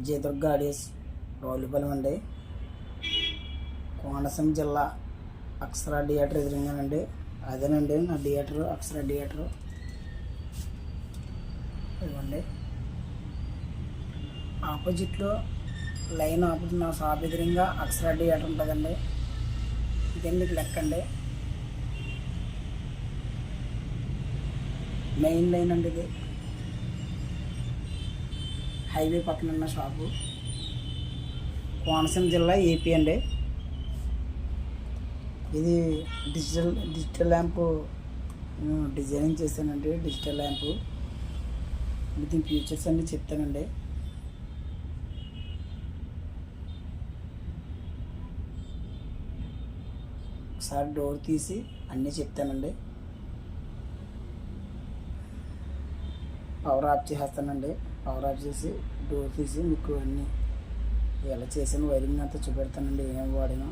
Vijayadurga audios Ravulapalem అండి. కోనసీమ జిల్లా అక్షర theatre ఎదురుగానండి. అదేనండి నా థియేటర్, అక్షర థియేటర్. ఇవ్వండి ఆపోజిట్లో లైన్ ఆపోజిట్ నా షాప్ ఎదురుగా అక్షర థియేటర్ ఉంటుందండి. ఇదండి మీకు లెక్క అండి. మెయిన్ లైన్ అండి ఇది. హైవే పక్కన ఉన్న షాపు. కోనసీమ జిల్లా ఏపీ అండి. ఇది డిజిటల్ ల్యాంపు డిజైనింగ్ చేశానండి. డిజిటల్ ల్యాంపు దీని ఫీచర్స్ అన్నీ చెప్తానండి. ఒకసారి డోర్ తీసి అన్నీ చెప్తానండి. పవర్ ఆఫ్ చేసేస్తానండి. పవర్ ఆఫ్ చేసి డోర్ తీసి మీకు అన్నీ ఎలా చేసిన వైరింగ్ అంతా చూపెడతానండి. ఏమేమి వాడినా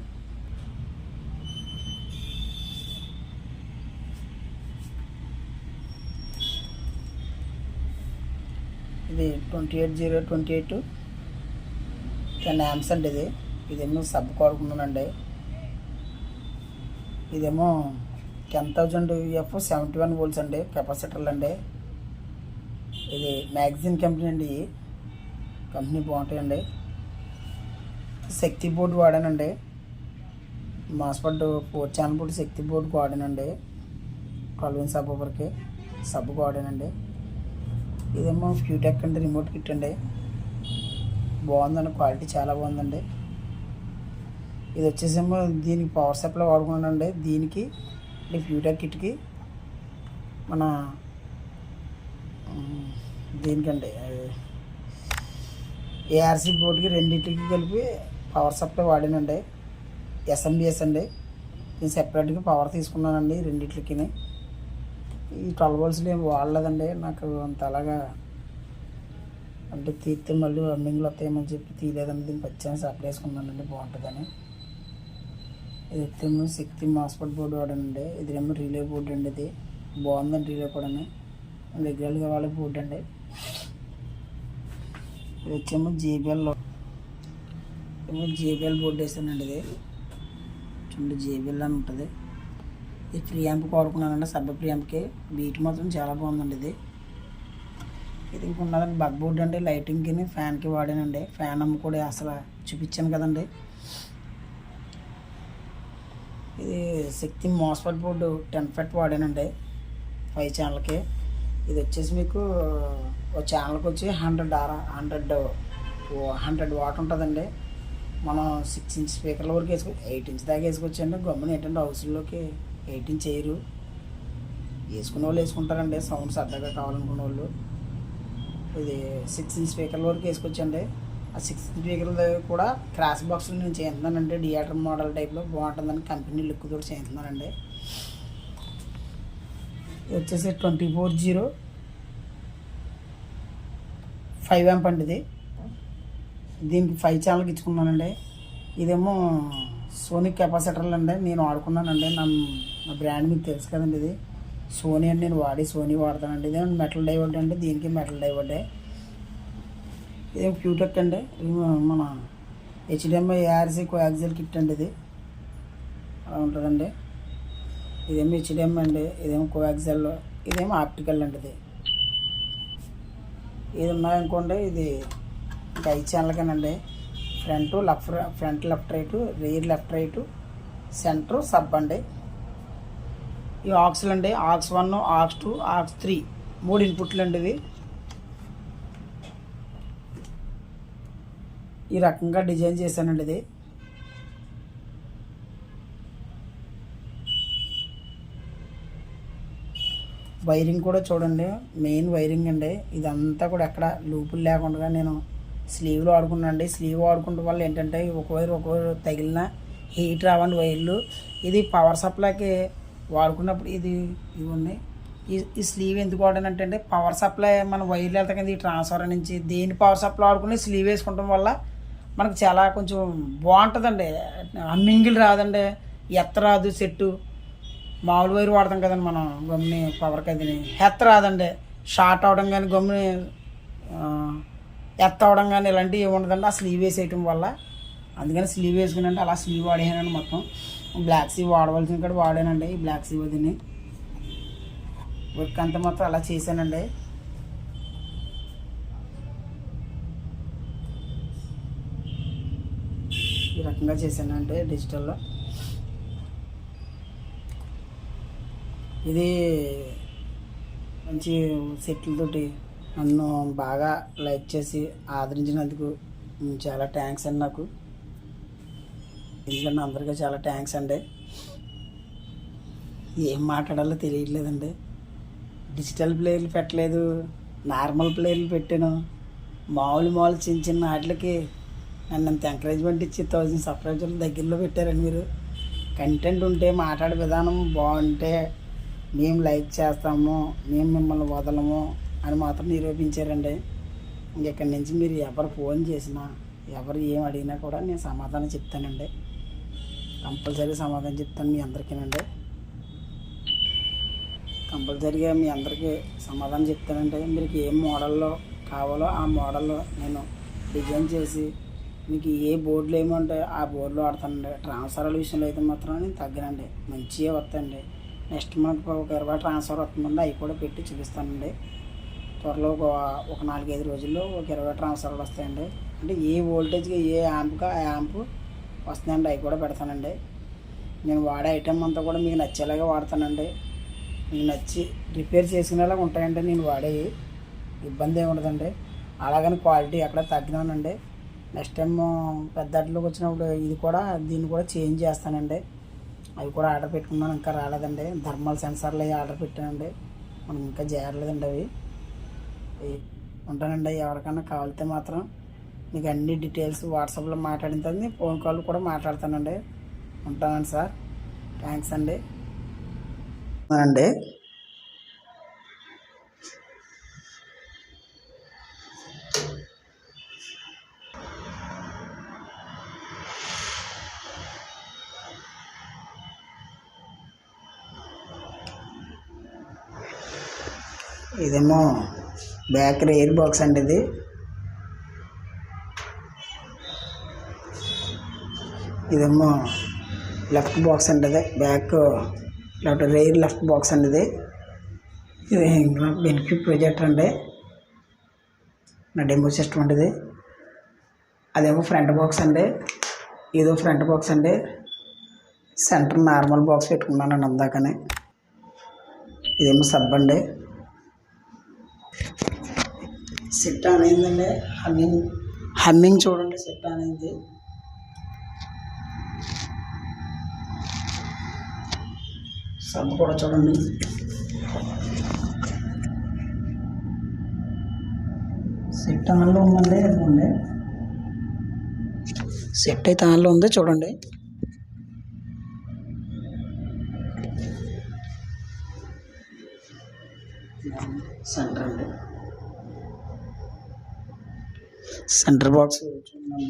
ఇది 28028 10 amps అండి. ఇదేమో సబ్ కోరుకున్నానండి. ఇదేమో 10,000 UF 71 volts అండి. కెపాసిటర్లు అండి. ఇది మ్యాగజైన్ కంపెనీ అండి. ఈ కంపెనీ బాగుంటాయండి. శక్తి బోర్డు వాడానండి. మాస్ఫెట్ 4 ఛానల్ బోర్డు శక్తి బోర్డుకి వాడానండి. 12 inch సబ్కి వాడానండి. ఇదేమో ఫ్యూటెక్ అండి. రిమోట్ కిట్ అండి. బాగుందండి. క్వాలిటీ చాలా బాగుందండి. ఇది వచ్చేసేమో దీనికి పవర్ సప్లై వాడుకున్నానండి. దీనికి ఫ్యూటెక్ కిట్కి మన దీనికండి ఏఆర్సీ బోర్డుకి రెండింటికి కలిపి పవర్ సప్లై వాడానండి. ఎస్ఎంబిఎస్ అండి. నేను సెపరేట్గా పవర్ తీసుకున్నానండి రెండింటికి. ఈ 12 volts ఏమి వాడలేదండి. నాకు అంత అలాగా అంటే తీస్తే మళ్ళీ రన్నింగ్లో వస్తాయేమని చెప్పి తీయలేదండి. దీన్ని పచ్చాన్ని సప్లై వేసుకున్నానండి. బాగుంటుందని. ఇది వచ్చేమో శక్తి మాస్ఫెట్ బోర్డు వాడానండి. ఇది ఏమో రిలే బోర్డు అండి. ఇది బాగుందండి. రిలే కూడా రెగ్యులర్గా వాళ్ళ బోర్డు అండి. ఇది వచ్చేమో జేబిఎల్ బోర్డు వేసానండి. ఇది చూడండి జేబిఎల్ అని ఉంటుంది. ఇది ఫ్రీ యాంప్ వాడుకున్నానండి. సబ్ ఫ్రీ యాంప్కి బీట్ మాత్రం చాలా బాగుందండి. ఇది ఇంకున్నదండి బగ్ బోర్డు అండి. లైటింగ్కి ఫ్యాన్కి వాడానండి. ఫ్యాన్ అమ్మ కూడా అసలు చూపించాను కదండి. ఇది శక్తి మాస్ఫెట్ బోర్డు 10 feet వాడానండి 5 ఛానల్కి. ఇది వచ్చేసి మీకు ఒక ఛానల్కి వచ్చి 100 watt ఉంటుందండి. మనం 6 inch స్పీకర్ల వరకు 8 inch దాకా వేసుకోవచ్చండి. గమ్మున ఏంటంటే హౌస్లోకి 8 inch వేయరు. వేసుకునే వాళ్ళు వేసుకుంటారండి. సౌండ్ సరదాగా కావాలనుకునే వాళ్ళు. ఇది 6 inch స్పీకర్ల వరకు వేసుకోవచ్చండి. ఆ 6 inch స్పీకర్లు కూడా క్రాస్ బాక్స్లో నేను చేస్తున్నానండి. థియేటర్ మోడల్ టైప్లో బాగుంటుందని కంపెనీ లుక్ తోటి చేస్తున్నానండి. ఇది వచ్చేసి 2405 amp అండి. ఇది దీనికి 5 ఛానల్కి ఇచ్చుకున్నానండి. ఇదేమో సోనీ కెపాసిటర్లు అండి. నేను వాడుకున్నానండి. నా బ్రాండ్ మీకు తెలుసు కదండి. ఇది సోనీ అని నేను సోనీ వాడతానండి. ఇదే మెటల్ డైవర్డ్ అండి. దీనికి మెటల్ డైవర్డే. ఇదేమో ఫ్యూటెక్ అండి. మన HDMI ARC కోయాక్సిల్ కిట్ అండి. ఇది అలా ఉంటుందండి. ఇదేమో HDMI అండి. ఇదేమో కోయాక్సిల్. ఇదేమో ఆప్టికల్ అండి. ఇది ఉన్నాయనుకోండి. ఇది 5 ఛానల్కేనండి. Front left right, rear left right, centre sub అండి. ఈ ఆక్స్లు అండి. ఆక్స్ 1, ఆక్స్ 2, ఆక్స్ 3 3 ఇన్పుట్లు అండి. ఇవి ఈ రకంగా డిజైన్ చేశానండి. ఇది వైరింగ్ కూడా చూడండి. మెయిన్ వైరింగ్ అండి. ఇదంతా కూడా ఎక్కడ లూపులు లేకుండా నేను స్లీవ్లో వాడుకున్నానండి. స్లీవ్ వాడుకుంటే వల్ల ఏంటంటే ఒక వైర్ తగిలిన హీట్ రావండి వైర్లు. ఇది పవర్ సప్లైకి వాడుకున్నప్పుడు ఇవ్వండి. ఈ స్లీవ్ ఎందుకు వాడానంటే పవర్ సప్లై మన వైర్లు వెళ్తాం కదా. ఈ ట్రాన్స్ఫార్మర్ నుంచి దేని పవర్ సప్లై వాడుకుని స్లీవ్ వేసుకుంటాం వల్ల మనకు చాలా కొంచెం బాగుంటుందండి. హమ్మింగిల్ రాదండి. ఎత్త రాదు. సెట్టు మామూలు వైర్ వాడతాం కదండి మనం. గమ్ముని పవర్కి అది హెత్త రాదండి. షార్ట్ అవడం కానీ గమ్ముని ఎత్త అవడం కానీ ఇలాంటివి ఏమి ఉండదండి ఆ స్లీవ్ వేసేయటం వల్ల. అందుకని స్లీవ్ వేసుకున్నాంటే అలా స్లీవ్ వాడేనండి. మొత్తం బ్లాక్ సీ వాడవలసిన కూడా వాడానండి. ఈ బ్లాక్ సీ వదిని వర్క్ అంతా మొత్తం అలా చేశానండి. ఈ రకంగా చేశానంటే డిజిటల్లో. ఇది మంచి సెట్లతోటి నన్ను బాగా లైక్ చేసి ఆదరించినందుకు చాలా థ్యాంక్స్ అండి. నాకు ఎందుకంటే అందరికీ చాలా థ్యాంక్స్ అండి. ఏం మాట్లాడాలో తెలియట్లేదండి. డిజిటల్ ప్లేయర్లు పెట్టలేదు, నార్మల్ ప్లేయర్లు పెట్టాను. మామూలు చిన్న చిన్న వాటికి నన్ను అంత ఎంకరేజ్మెంట్ ఇచ్చి 1000 సబ్స్క్రైబర్ల దగ్గరలో పెట్టారండి మీరు. కంటెంట్ ఉంటే మాట్లాడే విధానం బాగుంటే మేము లైక్ చేస్తాము, మేము మిమ్మల్ని వదలము అని మాత్రం నిరూపించారండి. ఇక్కడి నుంచి మీరు ఎవరు ఫోన్ చేసినా ఎవరు ఏం అడిగినా కూడా నేను సమాధానం చెప్తానండి. కంపల్సరీ సమాధానం చెప్తాను మీ అందరికీనండి. కంపల్సరీగా మీ అందరికీ సమాధానం చెప్తానంటే మీకు ఏ మోడల్లో కావాలో ఆ మోడల్లో నేను డిజైన్ చేసి మీకు ఏ బోర్డులు ఏమంటే ఆ బోర్డులో ఆడతానండి. ట్రాన్స్ఫర్ల విషయంలో అయితే మాత్రం నేను తగ్గనండి, మంచిగా వస్తాయండి. నెక్స్ట్ మంత్ ఒక 20 ట్రాన్స్ఫర్ వస్తుందండి, అవి కూడా పెట్టి చూపిస్తానండి. త్వరలో ఒక 4-5 రోజుల్లో ఒక 20 ట్రాన్స్ఫర్లు వస్తాయండి. అంటే ఏ వోల్టేజ్కి ఏ యాంప్గా ఆ యాంప్ వస్తుందండి, అవి కూడా పెడతానండి. నేను వాడే ఐటెం అంతా కూడా మీకు నచ్చేలాగా వాడతానండి. మీకు నచ్చి రిపేర్ చేసుకునేలాగా ఉంటాయండి నేను వాడేవి, ఇబ్బంది ఏమి ఉండదండి. అలాగని క్వాలిటీ ఎక్కడ తగ్గినానండి. నెక్స్ట్ టైం పెద్ద అట్లోకి వచ్చినప్పుడు దీన్ని కూడా చేంజ్ చేస్తానండి. అవి కూడా ఆర్డర్ పెట్టుకున్నాను, ఇంకా రాలేదండి. థర్మల్ సెన్సార్లు అవి ఆర్డర్ పెట్టానండి, మనం ఇంకా చేరలేదండి. అవి ఉంటానండి. ఎవరికైనా కావాలితే మాత్రం మీకు అన్ని డీటెయిల్స్ వాట్సాప్లో మాట్లాడిన తర్వాత ఫోన్ కాల్ కూడా మాట్లాడతానండి. ఉంటానండి సార్, థ్యాంక్స్ అండి. ఇదేమో బ్యాక్ ఎయిర్ బాక్స్ అండి. ఇదేమో లెఫ్ట్ బాక్స్ అండి. ఇది బ్యాక్ లెఫ్ట్ బాక్స్ అండి. ఇది బెనిఫిట్ ప్రొజెక్టర్ అండి, నా డెమో సిస్టమ్ అండి. అదేమో ఫ్రంట్ బాక్స్ అండి, ఇదో ఫ్రంట్ బాక్స్ అండి. సెంటర్ నార్మల్ బాక్స్ పెట్టుకున్నానండి అందాకనే. ఇదేమో సబ్ అండి. సెట్ ఆన్ అయిందండి. హమ్మింగ్ చూడండి, సెట్ ఆన్ అయింది. సబ్ కూడా చూడండి. సెట్ ఆన్లో ఉందండి. ఇదిగోండి సెట్ అయితే ఆన్లో ఉంది చూడండి. సెంటర్ అండి, సెంటర్ బాక్స్ చూడండి.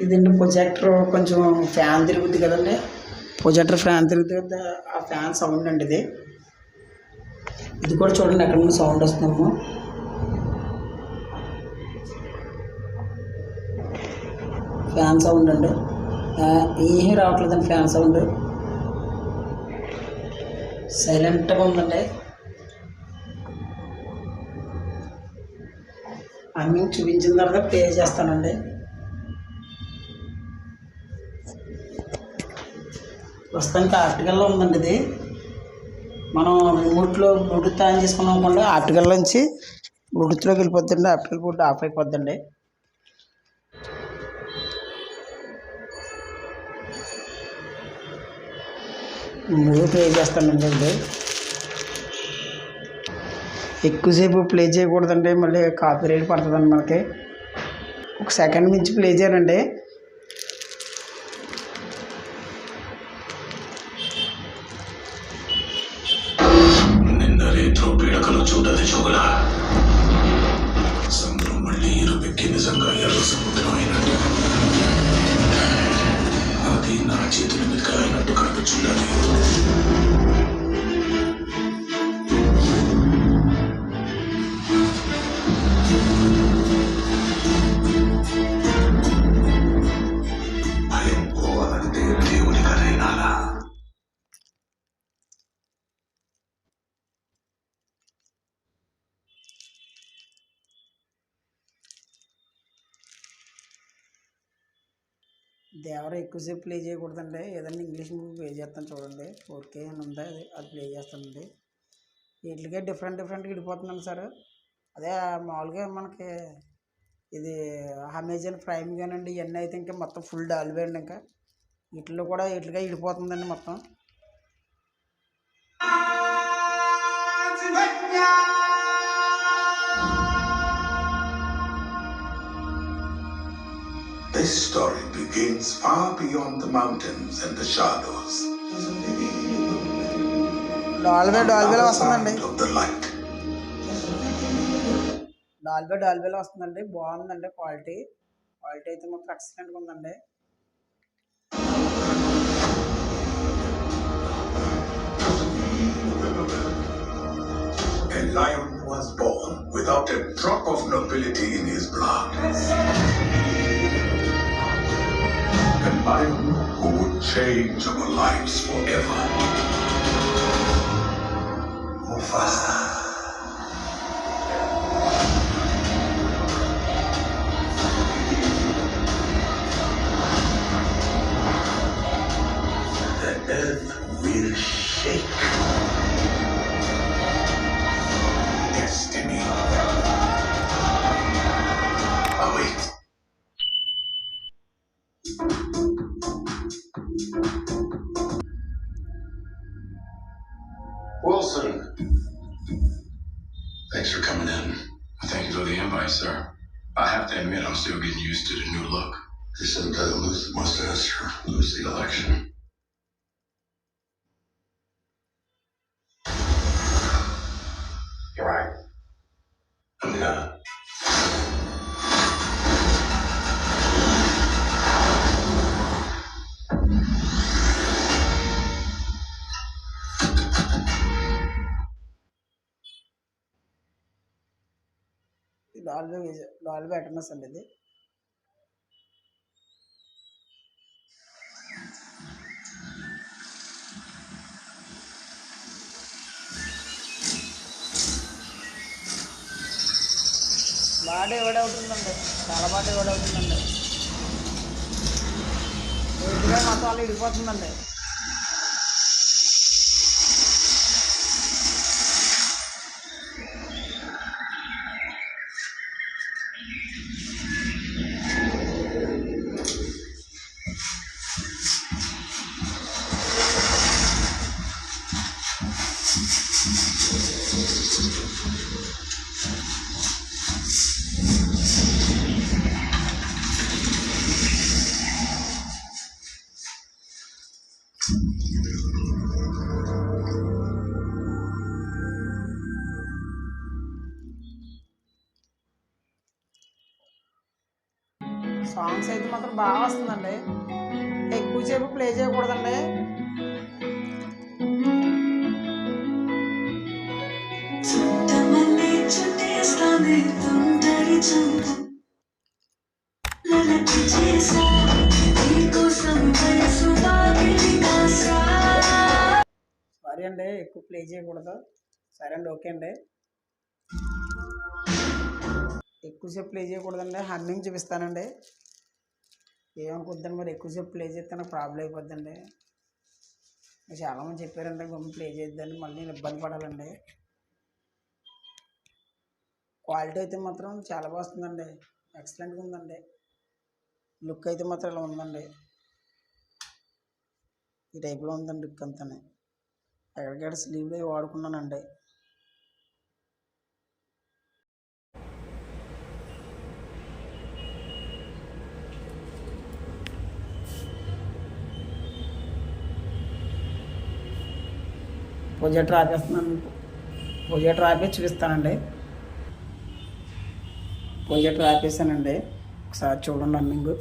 ఇదండి ప్రొజెక్టర్. కొంచెం ఫ్యాన్ తిరుగుద్ది కదండి, ప్రొజెక్టర్ ఫ్యాన్ తిరుగుతుంది, ఆ ఫ్యాన్ సౌండ్ అండి. ఇది కూడా చూడండి ఎక్కడ నుండి సౌండ్ వస్తుందేమో. ఫ్యాన్ సౌండ్ అండి, ఏమీ రావట్లేదండి ఫ్యాన్ సౌండ్. సైలెంట్గా ఉందండి. అన్నీ చూపించిన తర్వాత పే చేస్తానండి. ప్రస్తుతానికి ఆర్టికల్లో ఉందండి. ఇది మనం రిమోట్లో బ్లూటూత్ ఆన్ చేసుకున్నాం అనుకోండి, ఆర్టికల్ నుంచి బ్లూటూత్లోకి వెళ్ళిపోద్దండి. ఆర్టికల్ బోర్డు ఆఫ్ అయిపోద్దండి. మూవీ ప్లే చేస్తానండి. ఇది ఎక్కువసేపు ప్లే చేయకూడదండి, మళ్ళీ కాపీ రైట్ పడుతుందండి మనకి. 1 సెకండ్ మించి ప్లే చేయాలండి. చూడది చూగల సముద్రం మళ్ళీ ఇరుపెక్కి నిజంగా ఎర్ర సముద్రం అయినట్టు, అది నా చేతుల మీద అయినట్టు కనిపించుందా. దేవర ఎక్కువసేపు ప్లే చేయకూడదండి. ఏదైనా ఇంగ్లీష్ మూవీ ప్లే చేస్తాను చూడండి. 4K అని ఉందా, అది ప్లే చేస్తానండి. వీటికే డిఫరెంట్గా విడిపోతుందండి సార్. అదే మామూలుగా మనకి ఇది అమెజాన్ ప్రైమ్ కానండి, ఇవన్నీ అయితే ఇంకా మొత్తం ఫుల్ డాల్బీ అండి. ఇంకా వీటిలో కూడా వీటిగా విడిపోతుందండి మొత్తం. This story begins far beyond the mountains and the shadows. డాల్బీలో వస్తుందండి. Of the light. డాల్బీలో వస్తుందండి. బాగుందండి. క్వాలిటీ అయితే మాత్రం ఎక్సలెంట్గా ఉందండి. A lion was born without a drop of nobility in his blood. A lion who would change our lives forever. Mufasa. The earth will shake. Destiny awaits. Wilson. Thanks for coming in. Thank you for the invite, sir. I have to admit, I'm still getting used to the new look. This isn't lose the mustache or lose the election. You're right. I'm gonna. Dolby Atmos అండి ఇది. బాగా divide అవుతుందండి. చాలా బాగా divide అవుతుందండి. పూర్తిగా మొత్తం వాళ్ళు విడిపోతుందండి. సాంగ్స్ అయితే మాత్రం బాగా వస్తుందండి. ఎక్కువసేపు ప్లే చేయకూడదండి. సారీ అండి, ఎక్కువ ప్లే చేయకూడదు. సరే అండి, ఓకే అండి. ఎక్కువసేపు ప్లే చేయకూడదండి. హమ్మింగ్ చూపిస్తానండి. ఏమనుకుంటాను మరి, ఎక్కువసేపు ప్లే చేస్తే నాకు ప్రాబ్లం అయిపోద్దండి. చాలామంది చెప్పారంటే గమ్ము ప్లే చేద్దండి, మళ్ళీ నేను ఇబ్బంది పడాలండి. క్వాలిటీ అయితే మాత్రం చాలా బాగా వస్తుందండి. ఎక్సలెంట్గా ఉందండి. లుక్ అయితే మాత్రం ఇలా ఉందండి. ఈ టైప్లో ఉందండి లుక్ అంతానే. ఎక్కడికక్కడ స్లీవ్లో వాడుకున్నానండి. ప్రొజెక్టర్ ఆపేస్తున్నాను. ప్రొజెక్టర్ ఆపేసి చూపిస్తానండి. ప్రొజెక్టర్ ఆపేసానండి. ఒకసారి చూడండి రన్నింగ్.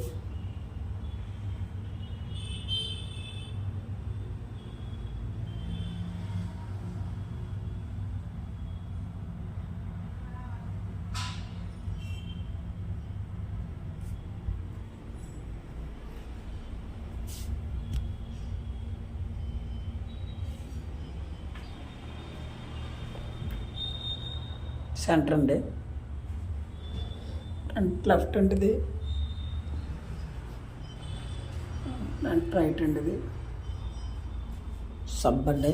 సెంటర్ అండి, లెఫ్ట్ అండి ఇది. ఫ్రంట్ రైట్ అండి, ఇది సబ్ అండి.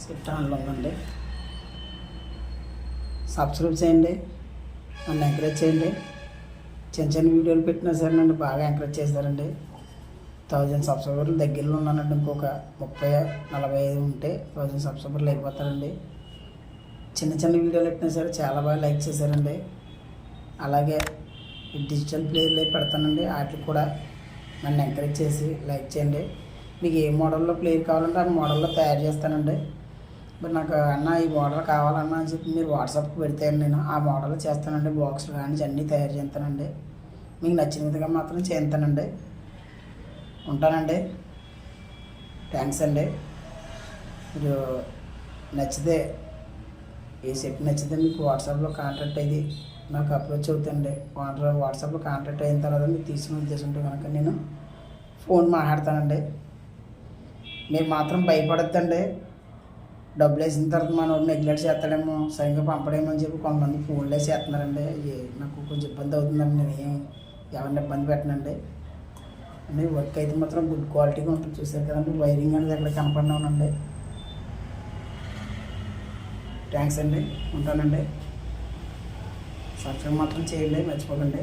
సెట్ ఆన్లో ఉందండి. సబ్స్క్రైబ్ చేయండి, నన్ను ఎంకరేజ్ చేయండి. చిన్న చిన్న వీడియోలు పెట్టినా సరే నన్ను బాగా ఎంకరేజ్ చేశారండి. 1000 సబ్స్క్రైబర్లు దగ్గరలో ఉన్నానండి. ఇంకొక 30-45 ఉంటే 1000 సబ్స్క్రైబర్లు అయిపోతారండి. చిన్న చిన్న వీడియోలు పెట్టినా సరే చాలా బాగా లైక్ చేశారండి. అలాగే ఈ డిజిటల్ ప్లేయర్లే పెడతానండి, వాటికి కూడా నన్ను ఎంకరేజ్ చేసి లైక్ చేయండి. మీకు ఏ మోడల్లో ప్లేయర్ కావాలంటే ఆ మోడల్లో తయారు చేస్తానండి. మరి నాకు అన్న ఈ మోడల్ కావాలన్నా అని చెప్పి మీరు వాట్సాప్కి పెడితే నేను ఆ మోడల్ చేస్తానండి. బాక్స్లు కానీ అన్నీ తయారు చేస్తానండి. మీకు నచ్చిన విధంగా మాత్రం చేస్తానండి. ఉంటానండి. థ్యాంక్స్ అండి. మీరు నచ్చితే ఏ సెట్ నచ్చితే మీకు వాట్సాప్లో కాంటాక్ట్ అయ్యి నాకు అప్రోచ్ అవుతుంది. వాట్సాప్లో కాంటాక్ట్ అయిన తర్వాత మీకు తీసుకుని ఉద్దేశంతో కనుక నేను ఫోన్ మాట్లాడతానండి. మీరు మాత్రం భయపడద్దండి. డబ్బులు వేసిన తర్వాత మనం నెగ్లెక్ట్ చేస్తాడేమో, సరిగ్గా పంపడేమో అని చెప్పి కొంతమంది ఫోన్లు వేసి చేస్తున్నారండి. నాకు కొంచెం ఇబ్బంది అవుతుందండి. నేను ఎవరిని ఇబ్బంది పెట్టనండి. అంటే వర్క్ అయితే మాత్రం గుడ్ క్వాలిటీగా ఉంటుంది. చూసారు కదండి, వైరింగ్ అనేది ఎక్కడ కనపడినానండి. థ్యాంక్స్ అండి. ఉంటానండి. సబ్స్క్రైబ్ మాత్రం చేయండి, మర్చిపోకండి.